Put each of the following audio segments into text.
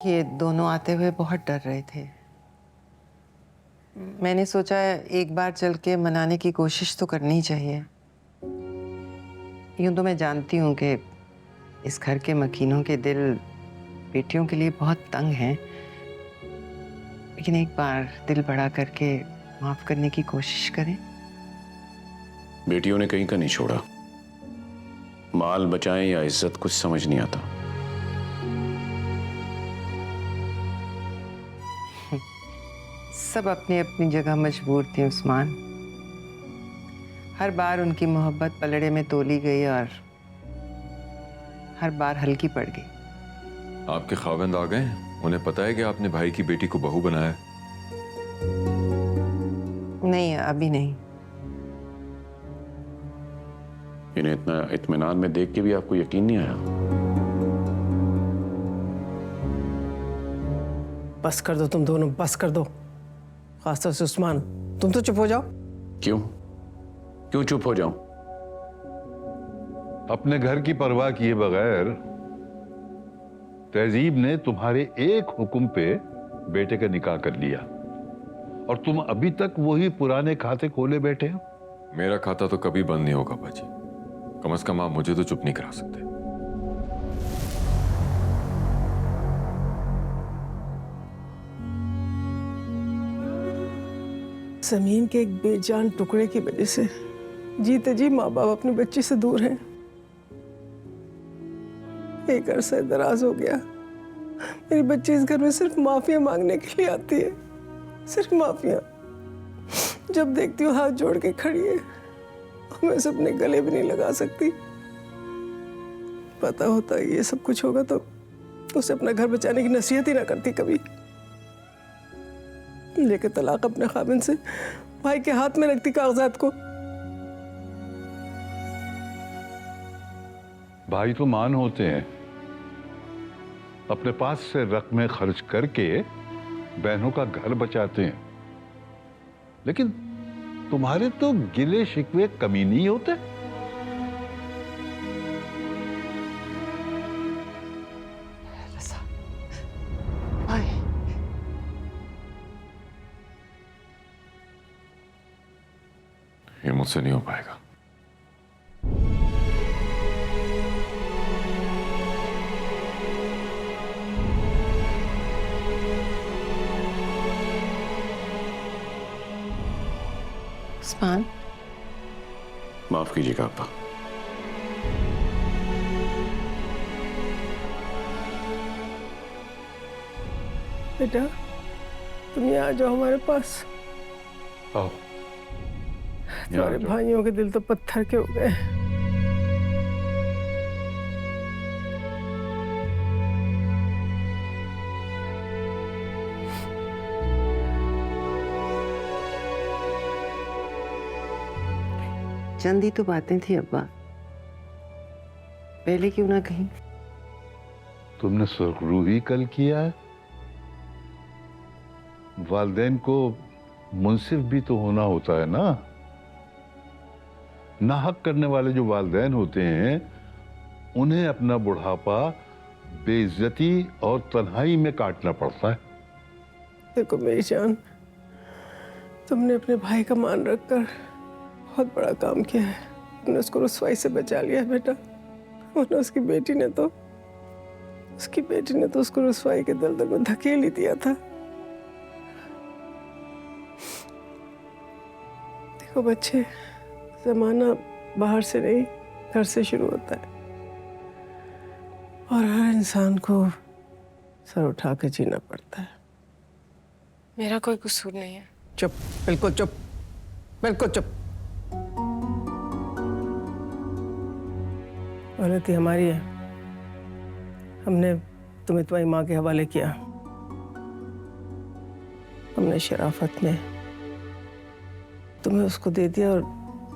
ये दोनों आते हुए बहुत डर रहे थे। मैंने सोचा एक बार चल के मनाने की कोशिश तो करनी चाहिए। यूं तो मैं जानती हूँ कि इस घर के मकीनों के दिल बेटियों के लिए बहुत तंग हैं, लेकिन एक बार दिल बड़ा करके माफ करने की कोशिश करें। बेटियों ने कहीं का नहीं छोड़ा। माल बचाएं या इज्जत कुछ समझ नहीं आता। सब अपनी अपनी जगह मजबूर थे उस्मान। हर बार उनकी मोहब्बत पलड़े में तोली गई और हर बार हल्की पड़ गई। आपके खाविंद आ गए? उन्हें पता है कि आपने भाई की बेटी को बहू बनाया है? नहीं, अभी नहीं। इन्हें इतना इत्मीनान में देख के भी आपको यकीन नहीं आया? बस कर दो तुम दोनों, बस कर दो। खासतौर से उस्मान, तुम तो चुप हो जाओ। क्यों क्यों चुप हो जाऊं? अपने घर की परवाह किए बगैर तहजीब ने तुम्हारे एक हुक्म पे बेटे का निकाह कर लिया और तुम अभी तक वही पुराने खाते खोले बैठे हो। मेरा खाता तो कभी बंद नहीं होगा बाजी। कम से कम आप मुझे तो चुप नहीं करा सकते। जमीन के एक बेजान टुकड़े की वजह से जीते जी माँ बाप अपने बच्चे से दूर हैं। एक अरसा दराज हो गया मेरी बच्ची इस घर में सिर्फ माफिया मांगने के लिए आती है, सिर्फ माफिया। जब देखती हूँ हाथ जोड़ के खड़ी है, मैं उसे अपने गले भी नहीं लगा सकती। पता होता ये सब कुछ होगा तो उसे अपना घर बचाने की नसीहत ही ना करती कभी। लेके तलाक अपने खाविंद से भाई के हाथ में रखती कागजात को। भाई तो मान होते हैं, अपने पास से रकमें खर्च करके बहनों का घर बचाते हैं, लेकिन तुम्हारे तो गिले शिकवे कमी नहीं होते। ये मुझसे नहीं हो पाएगा। उस्मान, माफ कीजिएगा आपा। बेटा तुम यहाँ आ जाओ हमारे पास। आओ। तुम्हारे भाइयों के दिल तो पत्थर के हो गए। चंद ही तो बातें थी अब्बा, पहले क्यों ना कहीं। तुमने सुरखरूही कल किया है। वालिदैन को मुंसिफ भी तो होना होता है ना। नाहक करने वाले जो वालिदैन होते हैं उन्हें अपना बुढ़ापा बेइज्जती और तन्हाई में काटना पड़ता है। देखो मेरी जान, तुमने अपने भाई का मान रखकर बहुत बड़ा काम किया है। तुमने उसको रुसवाई से बचा लिया है बेटा, वरना उसकी बेटी ने तो उसको रुसवाई के दलदल में धकेल ही दिया था। देखो बच्चे, जमाना बाहर से नहीं घर से शुरू होता है और हर इंसान को सर उठा के जीना पड़ता है। मेरा कोई कसूर नहीं है। चुप, बिल्कुल चुप, बिल्कुल चुप। गलती हमारी है, हमने तुम्हें तुम्हारी माँ के हवाले किया। हमने शराफत में तुम्हें उसको दे दिया और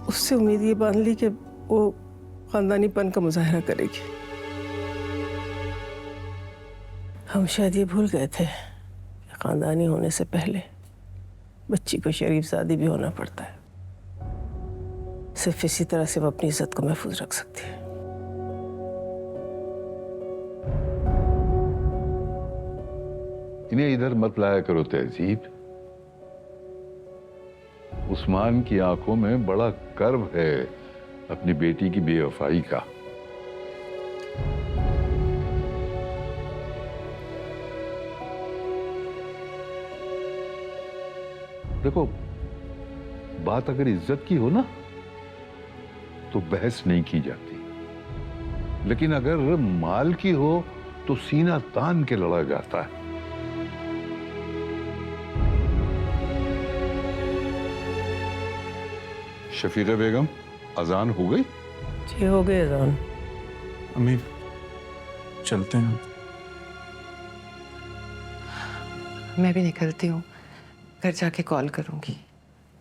उससे उम्मीद ये बांध ली कि वो खानदानीपन का मुजाहरा करेगी। हम शायद ये भूल गए थे कि खानदानी होने से पहले बच्ची को शरीफ शादी भी होना पड़ता है। सिर्फ इसी तरह से वो अपनी इज्जत को महफूज रख सकती है। इन्हें इधर मत लाया करो तहजीब। उस्मान की आंखों में बड़ा गर्व है अपनी बेटी की बेवफाई का। देखो, बात अगर इज्जत की हो ना तो बहस नहीं की जाती, लेकिन अगर माल की हो तो सीना तान के लड़ा जाता है। शफीरा बेगम, अजान हो गई? जी हो गए अजान। अम्मी चलते हैं। मैं भी निकलती हूँ, घर जाके कॉल करूँगी।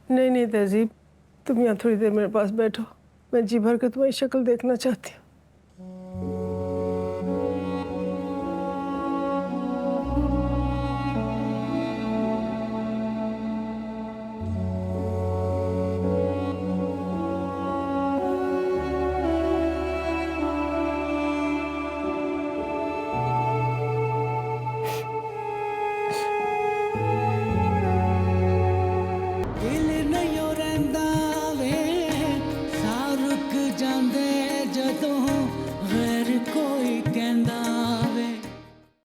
नहीं नहीं तहजीब, तुम यहाँ थोड़ी देर मेरे पास बैठो, मैं जी भर के तुम्हारी शक्ल देखना चाहती हूँ।